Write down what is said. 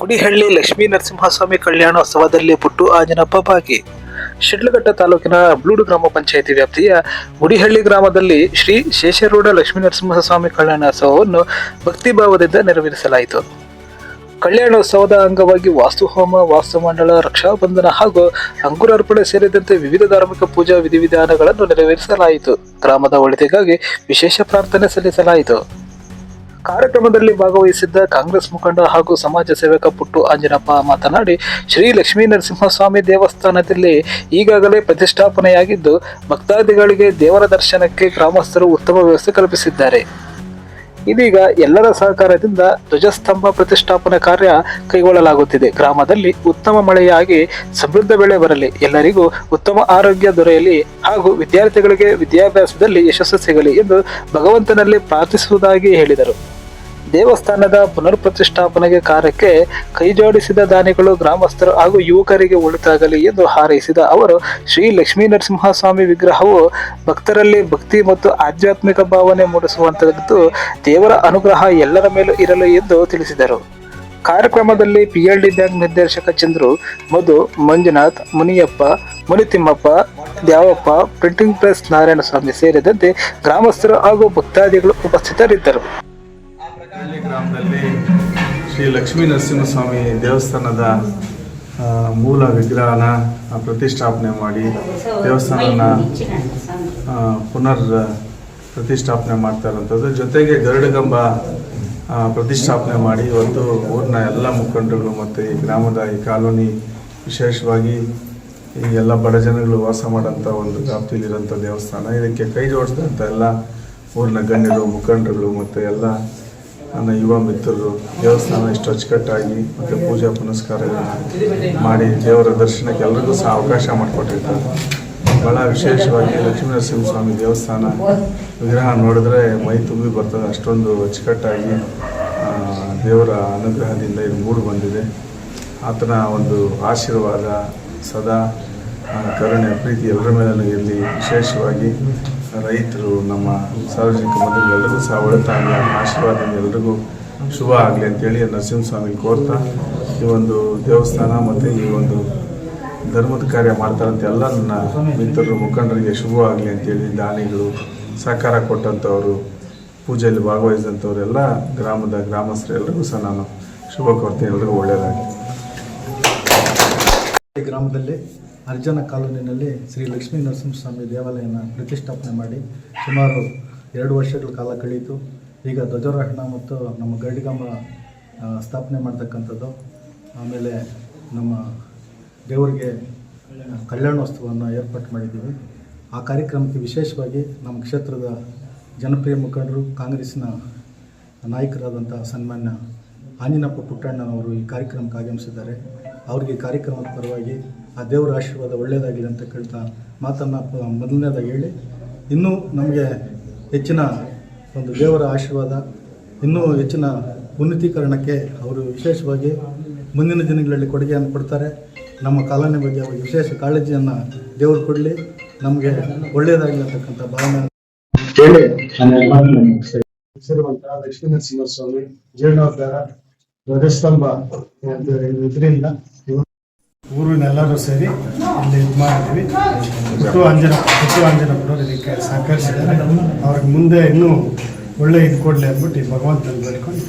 ಮುಡಿಹಳ್ಳಿ ಲಕ್ಷ್ಮೀ ನರಸಿಂಹಸ್ವಾಮಿ ಕಲ್ಯಾಣೋತ್ಸವದಲ್ಲಿ ಪುಟ್ಟು ಆಂಜನಪ್ಪ ಭಾಗಿ. ಶಿಡ್ಲಘಟ್ಟ ತಾಲೂಕಿನ ಅಬ್ಲೂಡು ಗ್ರಾಮ ಪಂಚಾಯಿತಿ ವ್ಯಾಪ್ತಿಯ ಮುಡಿಹಳ್ಳಿ ಗ್ರಾಮದಲ್ಲಿ ಶ್ರೀ ಶೇಷರೂಢ ಲಕ್ಷ್ಮೀ ನರಸಿಂಹಸ್ವಾಮಿ ಕಲ್ಯಾಣೋತ್ಸವವನ್ನು ಭಕ್ತಿಭಾವದಿಂದ ನೆರವೇರಿಸಲಾಯಿತು. ಕಲ್ಯಾಣೋತ್ಸವದ ಅಂಗವಾಗಿ ವಾಸ್ತುಹೋಮ, ವಾಸ್ತುಮಂಡಲ, ರಕ್ಷಾಬಂಧನ ಹಾಗೂ ಅಂಗುರಾರ್ಪಣೆ ಸೇರಿದಂತೆ ವಿವಿಧ ಧಾರ್ಮಿಕ ಪೂಜಾ ವಿಧಿವಿಧಾನಗಳನ್ನು ನೆರವೇರಿಸಲಾಯಿತು. ಗ್ರಾಮದ ಒಳಿತಿಗಾಗಿ ವಿಶೇಷ ಪ್ರಾರ್ಥನೆ ಸಲ್ಲಿಸಲಾಯಿತು. ಕಾರ್ಯಕ್ರಮದಲ್ಲಿ ಭಾಗವಹಿಸಿದ್ದ ಕಾಂಗ್ರೆಸ್ ಮುಖಂಡ ಹಾಗೂ ಸಮಾಜ ಸೇವಕ ಪುಟ್ಟು ಆಂಜನಪ್ಪ ಮಾತನಾಡಿ, ಶ್ರೀ ಲಕ್ಷ್ಮೀ ನರಸಿಂಹಸ್ವಾಮಿ ದೇವಸ್ಥಾನದಲ್ಲಿ ಈಗಾಗಲೇ ಪ್ರತಿಷ್ಠಾಪನೆಯಾಗಿದ್ದು, ಭಕ್ತಾದಿಗಳಿಗೆ ದೇವರ ದರ್ಶನಕ್ಕೆ ಗ್ರಾಮಸ್ಥರು ಉತ್ತಮ ವ್ಯವಸ್ಥೆ ಕಲ್ಪಿಸಿದ್ದಾರೆ. ಇದೀಗ ಎಲ್ಲರ ಸಹಕಾರದಿಂದ ಧ್ವಜಸ್ತಂಭ ಪ್ರತಿಷ್ಠಾಪನೆ ಕಾರ್ಯ ಕೈಗೊಳ್ಳಲಾಗುತ್ತಿದೆ. ಗ್ರಾಮದಲ್ಲಿ ಉತ್ತಮ ಮಳೆಯಾಗಿ ಸಮೃದ್ಧ ಬೆಳೆ ಬರಲಿ, ಎಲ್ಲರಿಗೂ ಉತ್ತಮ ಆರೋಗ್ಯ ದೊರೆಯಲಿ ಹಾಗೂ ವಿದ್ಯಾರ್ಥಿಗಳಿಗೆ ವಿದ್ಯಾಭ್ಯಾಸದಲ್ಲಿ ಯಶಸ್ಸು ಸಿಗಲಿ ಎಂದು ಭಗವಂತನಲ್ಲಿ ಪ್ರಾರ್ಥಿಸುವುದಾಗಿ ಹೇಳಿದರು. ದೇವಸ್ಥಾನದ ಪುನರ್ ಪ್ರತಿಷ್ಠಾಪನೆಗೆ ಕಾರ್ಯಕ್ಕೆ ಕೈಜೋಡಿಸಿದ ದಾನಿಗಳು, ಗ್ರಾಮಸ್ಥರು ಹಾಗೂ ಯುವಕರಿಗೆ ಒಳಿತಾಗಲಿ ಎಂದು ಹಾರೈಸಿದ ಅವರು, ಶ್ರೀ ಲಕ್ಷ್ಮೀ ನರಸಿಂಹಸ್ವಾಮಿ ವಿಗ್ರಹವು ಭಕ್ತರಲ್ಲಿ ಭಕ್ತಿ ಮತ್ತು ಆಧ್ಯಾತ್ಮಿಕ ಭಾವನೆ ಮೂಡಿಸುವಂತದ್ದು, ದೇವರ ಅನುಗ್ರಹ ಎಲ್ಲರ ಮೇಲೂ ಇರಲಿ ಎಂದು ತಿಳಿಸಿದರು. ಕಾರ್ಯಕ್ರಮದಲ್ಲಿ PLD ಬ್ಯಾಂಕ್ ನಿರ್ದೇಶಕ ಚಂದ್ರು, ಮಧು, ಮಂಜುನಾಥ್, ಮುನಿಯಪ್ಪ, ಮುನಿತಿಮ್ಮಪ್ಪ, ದ್ಯಾವಪ್ಪ, ಪ್ರಿಂಟಿಂಗ್ ಪ್ರೆಸ್ ನಾರಾಯಣಸ್ವಾಮಿ ಸೇರಿದಂತೆ ಗ್ರಾಮಸ್ಥರು ಹಾಗೂ ಭಕ್ತಾದಿಗಳು ಉಪಸ್ಥಿತರಿದ್ದರು. ಗ್ರಾಮದಲ್ಲಿ ಶ್ರೀ ಲಕ್ಷ್ಮೀ ನರಸಿಂಹಸ್ವಾಮಿ ದೇವಸ್ಥಾನದ ಮೂಲ ವಿಗ್ರಹನ ಪ್ರತಿಷ್ಠಾಪನೆ ಮಾಡಿ ದೇವಸ್ಥಾನನ ಪುನರ್ ಪ್ರತಿಷ್ಠಾಪನೆ ಮಾಡ್ತಾ ಇರೋಂಥದ್ದು. ಜೊತೆಗೆ ಗರುಡಗಂಬ ಪ್ರತಿಷ್ಠಾಪನೆ ಮಾಡಿ ಇವತ್ತು ಊರಿನ ಎಲ್ಲ ಮುಖಂಡರುಗಳು ಮತ್ತು ಈ ಗ್ರಾಮದ ಈ ಕಾಲೋನಿ, ವಿಶೇಷವಾಗಿ ಈ ಎಲ್ಲ ಬಡ ಜನಗಳು ವಾಸ ಮಾಡೋಂಥ ಒಂದು ವ್ಯಾಪ್ತಿಯಲ್ಲಿರೋಂಥ ದೇವಸ್ಥಾನ. ಇದಕ್ಕೆ ಕೈ ಜೋಡಿಸಿದಂಥ ಎಲ್ಲ ಊರಿನ ಗಣ್ಯರು, ಮುಖಂಡರುಗಳು ಮತ್ತು ಎಲ್ಲ ನನ್ನ ಯುವ ಮಿತ್ರರು ದೇವಸ್ಥಾನ ಇಷ್ಟು ಅಚ್ಚುಕಟ್ಟಾಗಿ ಮತ್ತು ಪೂಜಾ ಪುನಸ್ಕಾರಗಳನ್ನು ಮಾಡಿ ದೇವರ ದರ್ಶನಕ್ಕೆ ಎಲ್ಲರಿಗೂ ಸಹ ಅವಕಾಶ ಮಾಡಿಕೊಟ್ಟಿರ್ತಾರೆ. ಭಾಳ ವಿಶೇಷವಾಗಿ ಲಕ್ಷ್ಮೀ ನರಸಿಂಹಸ್ವಾಮಿ ದೇವಸ್ಥಾನ ವಿಗ್ರಹ ನೋಡಿದ್ರೆ ಮೈ ತುಂಬಿ ಬರ್ತದೆ. ಅಷ್ಟೊಂದು ಅಚ್ಚುಕಟ್ಟಾಗಿ ದೇವರ ಅನುಗ್ರಹದಿಂದ ಇದು ಮೂಡಿ ಬಂದಿದೆ. ಆತನ ಒಂದು ಆಶೀರ್ವಾದ ಸದಾ ಕರುಣೆ, ಪ್ರೀತಿ ಎಲ್ಲರ ಮೇಲೂ ಇರಲಿ. ವಿಶೇಷವಾಗಿ ರೈತರು, ನಮ್ಮ ಸಾರ್ವಜನಿಕ ಬಂಧುಗಳು ಎಲ್ಲರಿಗೂ ಸಹ ಒಳಿತಾಗಲಿ, ಆಶೀರ್ವಾದದಿಂದ ಎಲ್ರಿಗೂ ಶುಭ ಆಗಲಿ ಅಂತೇಳಿ ನರಸಿಂಹಸ್ವಾಮಿ ಕೋರ್ತಾ ಈ ಒಂದು ದೇವಸ್ಥಾನ ಮತ್ತು ಈ ಒಂದು ಧರ್ಮದ ಕಾರ್ಯ ಮಾಡ್ತಾರಂತ ಎಲ್ಲ ನನ್ನ ಮಿತ್ರರು, ಮುಖಂಡರಿಗೆ ಶುಭವಾಗಲಿ ಅಂತೇಳಿ ದಾನಿಗಳು, ಸಹಕಾರ ಕೊಟ್ಟಂಥವರು, ಪೂಜೆಯಲ್ಲಿ ಭಾಗವಹಿಸಿದಂಥವ್ರು ಎಲ್ಲ ಗ್ರಾಮದ ಗ್ರಾಮಸ್ಥರು ಎಲ್ಲರಿಗೂ ಸಹ ನಾನು ಶುಭ ಕೋರ್ತೀನಿ. ಎಲ್ಲರಿಗೂ ಒಳ್ಳೆಯದಾಗಲಿ. ಈ ಗ್ರಾಮದಲ್ಲಿ ಅರ್ಜನ ಕಾಲೋನಿನಲ್ಲಿ ಶ್ರೀ ಲಕ್ಷ್ಮೀ ನರಸಿಂಹಸ್ವಾಮಿ ದೇವಾಲಯನ ಪ್ರತಿಷ್ಠಾಪನೆ ಮಾಡಿ ಸುಮಾರು 2 ವರ್ಷಗಳ ಕಾಲ ಕಳೆಯಿತು. ಈಗ ಧ್ವಜಾರೋಹಣ ಮತ್ತು ನಮ್ಮ ಗರುಡಗಂಬ ಸ್ಥಾಪನೆ ಮಾಡ್ತಕ್ಕಂಥದ್ದು, ಆಮೇಲೆ ನಮ್ಮ ದೇವರಿಗೆ ಕಲ್ಯಾಣೋತ್ಸವವನ್ನು ಏರ್ಪಾటు ಮಾಡಿದ್ದೀವಿ. ಆ ಕಾರ್ಯಕ್ರಮಕ್ಕೆ ವಿಶೇಷವಾಗಿ ನಮ್ಮ ಕ್ಷೇತ್ರದ ಜನಪ್ರಿಯ ಮುಖಂಡರು, ಕಾಂಗ್ರೆಸ್ಸಿನ ನಾಯಕರಾದಂಥ ಸನ್ಮಾನ್ಯ ಆಂಜನಪ್ಪ ಪುಟ್ಟಣ್ಣನವರು ಈ ಕಾರ್ಯಕ್ರಮಕ್ಕೆ ಆಗಮಿಸಿದ್ದಾರೆ. ಅವರಿಗೆ ಕಾರ್ಯಕ್ರಮದ ಪರವಾಗಿ ಆ ದೇವರ ಆಶೀರ್ವಾದ ಒಳ್ಳೆಯದಾಗಲಿ ಅಂತ ಕೇಳ್ತಾ ಮಾತನ್ನು ಮೊದಲನೇದಾಗಿ ಹೇಳಿ, ಇನ್ನೂ ನಮಗೆ ಹೆಚ್ಚಿನ ಒಂದು ದೇವರ ಆಶೀರ್ವಾದ, ಇನ್ನೂ ಹೆಚ್ಚಿನ ಉನ್ನತೀಕರಣಕ್ಕೆ ಅವರು ವಿಶೇಷವಾಗಿ ಮುಂದಿನ ದಿನಗಳಲ್ಲಿ ಕೊಡುಗೆಯನ್ನು ಕೊಡ್ತಾರೆ. ನಮ್ಮ ಕಾಲೋನಿ ಬಗ್ಗೆ ಅವರಿಗೆ ವಿಶೇಷ ಕಾಳಜಿಯನ್ನು ದೇವರು ಕೊಡಲಿ, ನಮಗೆ ಒಳ್ಳೆಯದಾಗಲಿ ಅಂತಕ್ಕಂಥ ಭಾವನೆ ಹೇಳಿ ಹೆಸರುವಂತಹ ಲಕ್ಷ್ಮೀ ನರಸಿಂಹಸ್ವಾಮಿ ಜೀರ್ಣೋದ್ಧಾರ ಧ್ವಜಸ್ತಂಭ ಇದರಿಂದ ಊರಿನೆಲ್ಲರೂ ಸೇರಿ ಇಲ್ಲಿ ಇದು ಮಾಡಿದ್ದೀವಿ. ಪುಟ್ಟು ಆಂಜನಪ್ಪನವರು ಇದಕ್ಕೆ ಸಹಕರಿಸಿದ್ದಾರೆ. ಅವ್ರಿಗೆ ಮುಂದೆ ಇನ್ನೂ ಒಳ್ಳೆ ಇದು ಕೊಡಲಿ ಅಂದ್ಬಿಟ್ಟು ಈ ಭಗವಂತನ ಬೇಡ್ಕೊಂಡು